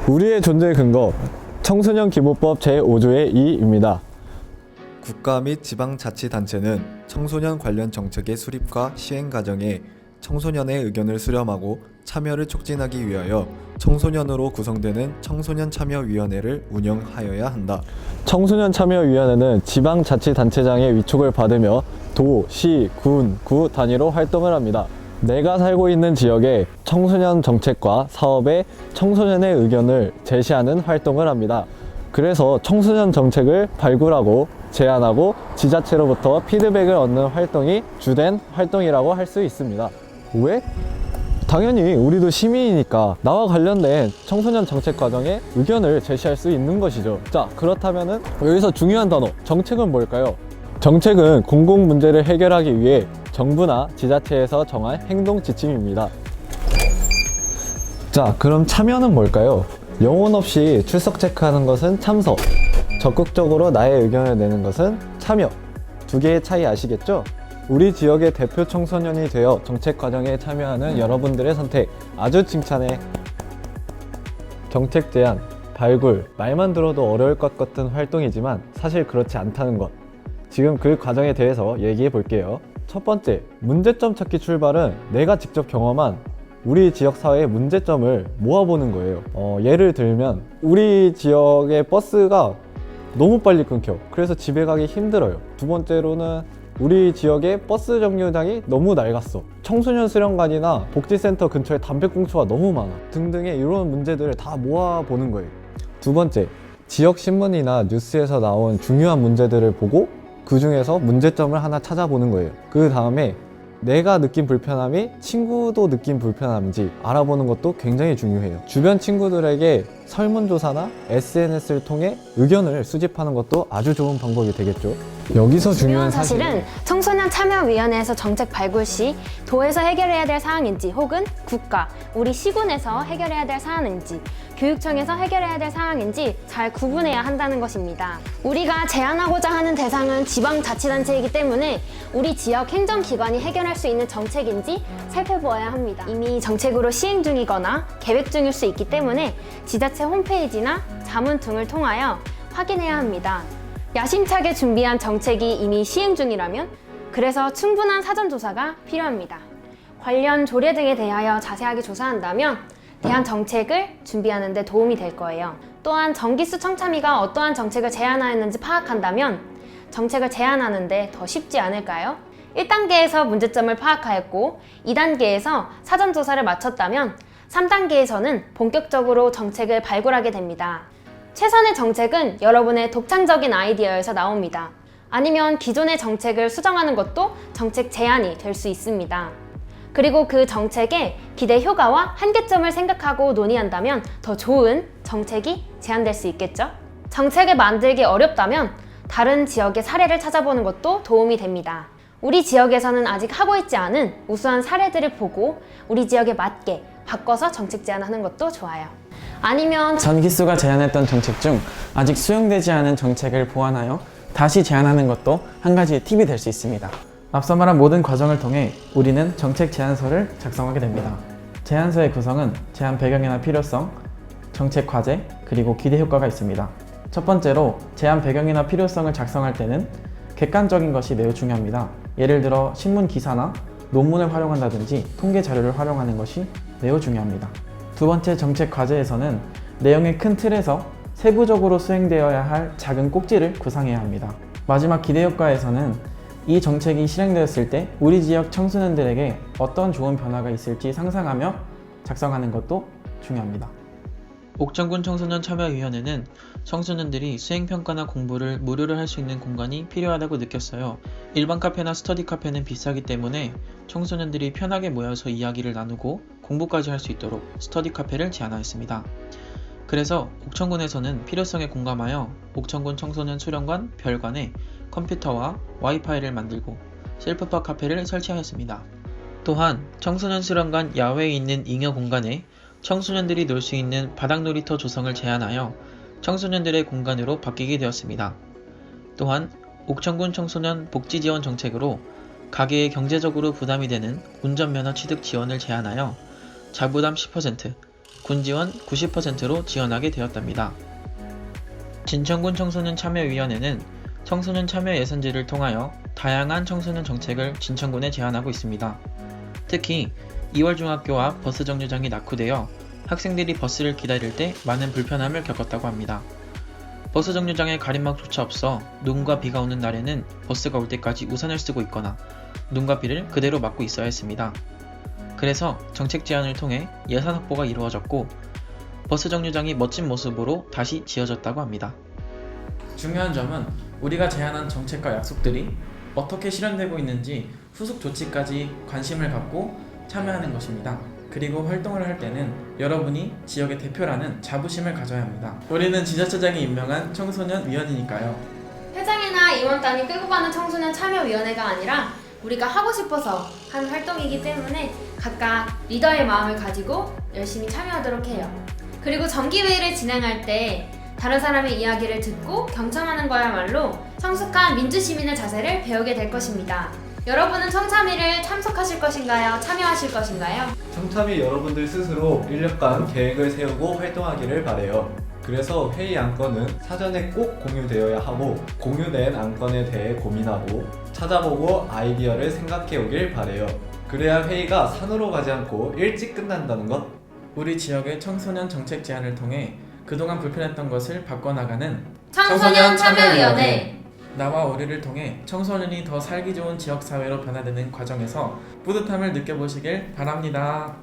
우리의 존재의 근거 청소년 기본법 제5조의 2입니다. 국가 및 지방자치단체는 청소년 관련 정책의 수립과 시행 과정에 청소년의 의견을 수렴하고 참여를 촉진하기 위하여 청소년으로 구성되는 청소년참여위원회를 운영하여야 한다. 청소년참여위원회는 지방자치단체장의 위촉을 받으며 도, 시, 군, 구 단위로 활동을 합니다. 내가 살고 있는 지역의 청소년 정책과 사업에 청소년의 의견을 제시하는 활동을 합니다. 그래서 청소년 정책을 발굴하고 제안하고 지자체로부터 피드백을 얻는 활동이 주된 활동이라고 할 수 있습니다. 왜? 당연히 우리도 시민이니까 나와 관련된 청소년 정책 과정에 의견을 제시할 수 있는 것이죠. 자, 그렇다면은 여기서 중요한 단어, 정책은 뭘까요? 정책은 공공 문제를 해결하기 위해 정부나 지자체에서 정한 행동 지침입니다. 자, 그럼 참여는 뭘까요? 영혼 없이 출석 체크하는 것은 참석, 적극적으로 나의 의견을 내는 것은 참여. 두 개의 차이 아시겠죠? 우리 지역의 대표 청소년이 되어 정책 과정에 참여하는 여러분들의 선택 아주 칭찬해. 정책 제안, 발굴, 말만 들어도 어려울 것 같은 활동이지만 사실 그렇지 않다는 것. 지금 그 과정에 대해서 얘기해 볼게요. 첫 번째, 문제점 찾기 출발은 내가 직접 경험한 우리 지역 사회의 문제점을 모아보는 거예요. 예를 들면 우리 지역의 버스가 너무 빨리 끊겨. 그래서 집에 가기 힘들어요. 두 번째로는 우리 지역의 버스 정류장이 너무 낡았어. 청소년 수련관이나 복지센터 근처에 담배꽁초가 너무 많아. 등등의 이런 문제들을 다 모아보는 거예요. 두 번째, 지역 신문이나 뉴스에서 나온 중요한 문제들을 보고 그 중에서 문제점을 하나 찾아보는 거예요. 그 다음에 내가 느낀 불편함이 친구도 느낀 불편함인지 알아보는 것도 굉장히 중요해요. 주변 친구들에게 설문조사나 SNS를 통해 의견을 수집하는 것도 아주 좋은 방법이 되겠죠. 여기서 중요한 사실은 청소년 참여위원회에서 정책 발굴 시 도에서 해결해야 될 사항인지 혹은 국가, 우리 시군에서 해결해야 될 사항인지 교육청에서 해결해야 될 사항인지 잘 구분해야 한다는 것입니다. 우리가 제안하고자 하는 대상은 지방자치단체이기 때문에 우리 지역 행정기관이 해결할 수 있는 정책인지 살펴보아야 합니다. 이미 정책으로 시행 중이거나 계획 중일 수 있기 때문에 지자체 홈페이지나 자문 등을 통하여 확인해야 합니다. 야심차게 준비한 정책이 이미 시행 중이라면 그래서 충분한 사전조사가 필요합니다. 관련 조례 등에 대하여 자세하게 조사한다면 대한 정책을 준비하는 데 도움이 될 거예요. 또한 정기수 청참위가 어떠한 정책을 제안하였는지 파악한다면 정책을 제안하는 데 더 쉽지 않을까요? 1단계에서 문제점을 파악하였고 2단계에서 사전조사를 마쳤다면 3단계에서는 본격적으로 정책을 발굴하게 됩니다. 최선의 정책은 여러분의 독창적인 아이디어에서 나옵니다. 아니면 기존의 정책을 수정하는 것도 정책 제안이 될 수 있습니다. 그리고 그 정책의 기대 효과와 한계점을 생각하고 논의한다면 더 좋은 정책이 제안될 수 있겠죠? 정책을 만들기 어렵다면 다른 지역의 사례를 찾아보는 것도 도움이 됩니다. 우리 지역에서는 아직 하고 있지 않은 우수한 사례들을 보고 우리 지역에 맞게 바꿔서 정책 제안하는 것도 좋아요. 아니면 전기수가 제안했던 정책 중 아직 수용되지 않은 정책을 보완하여 다시 제안하는 것도 한 가지 팁이 될 수 있습니다. 앞서 말한 모든 과정을 통해 우리는 정책 제안서를 작성하게 됩니다. 제안서의 구성은 제안 배경이나 필요성, 정책 과제, 그리고 기대 효과가 있습니다. 첫 번째로 제안 배경이나 필요성을 작성할 때는 객관적인 것이 매우 중요합니다. 예를 들어 신문 기사나 논문을 활용한다든지 통계 자료를 활용하는 것이 매우 중요합니다. 두 번째 정책 과제에서는 내용의 큰 틀에서 세부적으로 수행되어야 할 작은 꼭지를 구상해야 합니다. 마지막 기대 효과에서는 이 정책이 실행되었을 때 우리 지역 청소년들에게 어떤 좋은 변화가 있을지 상상하며 작성하는 것도 중요합니다. 옥천군 청소년참여위원회는 청소년들이 수행평가나 공부를 무료로 할 수 있는 공간이 필요하다고 느꼈어요. 일반 카페나 스터디 카페는 비싸기 때문에 청소년들이 편하게 모여서 이야기를 나누고 공부까지 할 수 있도록 스터디 카페를 제안하였습니다. 그래서 옥천군에서는 필요성에 공감하여 옥천군 청소년 수련관 별관에 컴퓨터와 와이파이를 만들고 셀프파 카페를 설치하였습니다. 또한 청소년 수련관 야외에 있는 잉여 공간에 청소년들이 놀 수 있는 바닥 놀이터 조성을 제안하여 청소년들의 공간으로 바뀌게 되었습니다. 또한 옥천군 청소년 복지 지원 정책으로 가게에 경제적으로 부담이 되는 운전면허 취득 지원을 제안하여 자부담 10%, 군지원 90%로 지원하게 되었답니다. 진천군 청소년 참여위원회는 청소년 참여 예산제를 통하여 다양한 청소년 정책을 진천군에 제안하고 있습니다. 특히 2월 중학교 앞 버스 정류장이 낙후되어 학생들이 버스를 기다릴 때 많은 불편함을 겪었다고 합니다. 버스 정류장에 가림막조차 없어 눈과 비가 오는 날에는 버스가 올 때까지 우산을 쓰고 있거나 눈과 비를 그대로 맞고 있어야 했습니다. 그래서 정책 제안을 통해 예산 확보가 이루어졌고 버스 정류장이 멋진 모습으로 다시 지어졌다고 합니다. 중요한 점은 우리가 제안한 정책과 약속들이 어떻게 실현되고 있는지 후속 조치까지 관심을 갖고 참여하는 것입니다. 그리고 활동을 할 때는 여러분이 지역의 대표라는 자부심을 가져야 합니다. 우리는 지자체장이 임명한 청소년 위원이니까요. 회장이나 임원단이 끌고 가는 청소년 참여위원회가 아니라 우리가 하고 싶어서 한 활동이기 때문에 각각 리더의 마음을 가지고 열심히 참여하도록 해요. 그리고 정기회의를 진행할 때 다른 사람의 이야기를 듣고 경청하는 거야말로 성숙한 민주시민의 자세를 배우게 될 것입니다. 여러분은 청참회를 참석하실 것인가요? 참여하실 것인가요? 청참이 여러분들 스스로 1년간 계획을 세우고 활동하기를 바래요. 그래서 회의 안건은 사전에 꼭 공유되어야 하고 공유된 안건에 대해 고민하고 찾아보고 아이디어를 생각해 오길 바래요. 그래야 회의가 산으로 가지 않고 일찍 끝난다는 것. 우리 지역의 청소년 정책 제안을 통해 그동안 불편했던 것을 바꿔나가는 청소년 참여위원회. 나와 우리를 통해 청소년이 더 살기 좋은 지역사회로 변화되는 과정에서 뿌듯함을 느껴보시길 바랍니다.